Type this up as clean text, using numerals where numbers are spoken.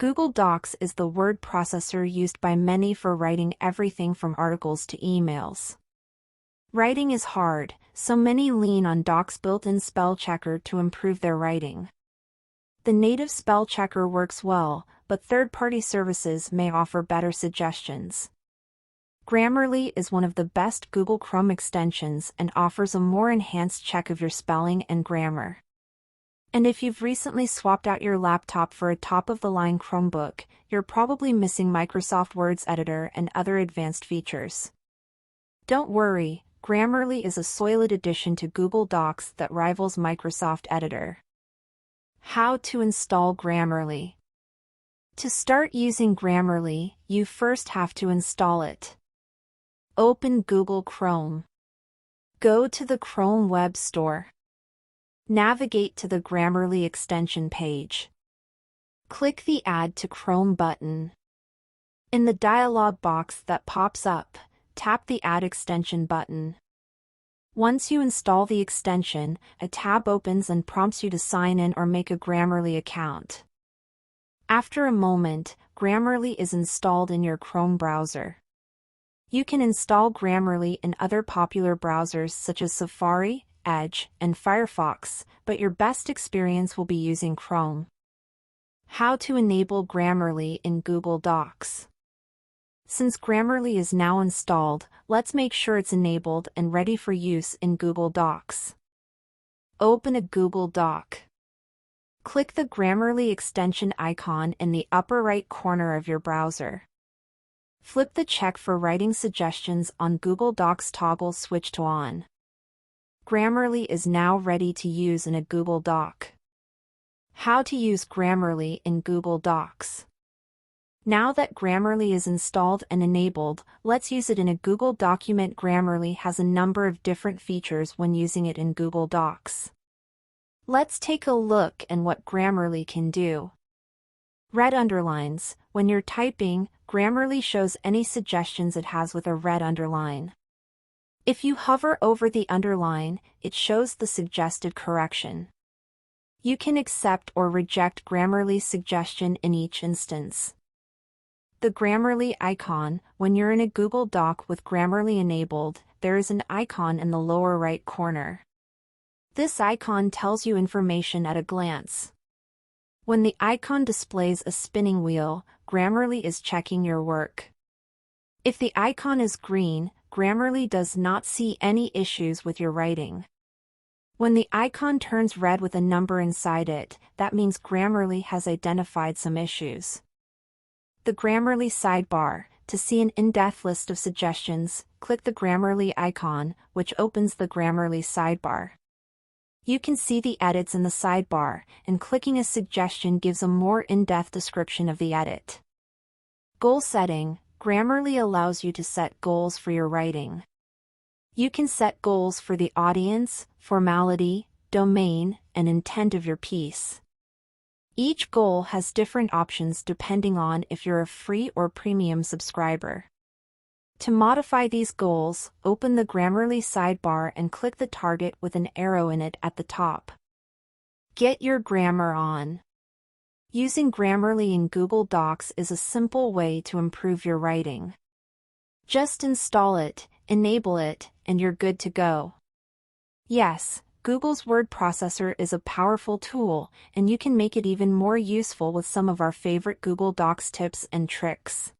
Google Docs is the word processor used by many for writing everything from articles to emails. Writing is hard, so many lean on Doc's built-in spell checker to improve their writing. The native spell checker works well, but third-party services may offer better suggestions. Grammarly is one of the best Google Chrome extensions and offers a more enhanced check of your spelling and grammar. And if you've recently swapped out your laptop for a top-of-the-line Chromebook, you're probably missing Microsoft Word's editor and other advanced features. Don't worry, Grammarly is a solid addition to Google Docs that rivals Microsoft Editor. How to install Grammarly? To start using Grammarly, you first have to install it. Open Google Chrome. Go to the Chrome Web Store. Navigate to the Grammarly extension page. Click the Add to Chrome button. In the dialog box that pops up, tap the Add Extension button. Once you install the extension, a tab opens and prompts you to sign in or make a Grammarly account. After a moment, Grammarly is installed in your Chrome browser. You can install Grammarly in other popular browsers such as Safari, Edge, and Firefox, but your best experience will be using Chrome. How to enable Grammarly in Google Docs? Since Grammarly is now installed, let's make sure it's enabled and ready for use in Google Docs. Open a Google Doc. Click the Grammarly extension icon in the upper right corner of your browser. Flip the Check for Writing Suggestions on Google Docs toggle switch to on. Grammarly is now ready to use in a Google Doc. How to use Grammarly in Google Docs? Now that Grammarly is installed and enabled, let's use it in a Google document. Grammarly has a number of different features when using it in Google Docs. Let's take a look at what Grammarly can do. Red underlines. When you're typing, Grammarly shows any suggestions it has with a red underline. If you hover over the underline, it shows the suggested correction. You can accept or reject Grammarly's suggestion in each instance. The Grammarly icon. When you're in a Google Doc with Grammarly enabled, there is an icon in the lower right corner. This icon tells you information at a glance. When the icon displays a spinning wheel, Grammarly is checking your work. If the icon is green, Grammarly does not see any issues with your writing. When the icon turns red with a number inside it, that means Grammarly has identified some issues. The Grammarly sidebar. To see an in-depth list of suggestions, click the Grammarly icon, which opens the Grammarly sidebar. You can see the edits in the sidebar, and clicking a suggestion gives a more in-depth description of the edit. Goal setting. Grammarly allows you to set goals for your writing. You can set goals for the audience, formality, domain, and intent of your piece. Each goal has different options depending on if you're a free or premium subscriber. To modify these goals, open the Grammarly sidebar and click the target with an arrow in it at the top. Get your grammar on. Using Grammarly in Google Docs is a simple way to improve your writing. Just install it, enable it, and you're good to go. Yes, Google's word processor is a powerful tool, and you can make it even more useful with some of our favorite Google Docs tips and tricks.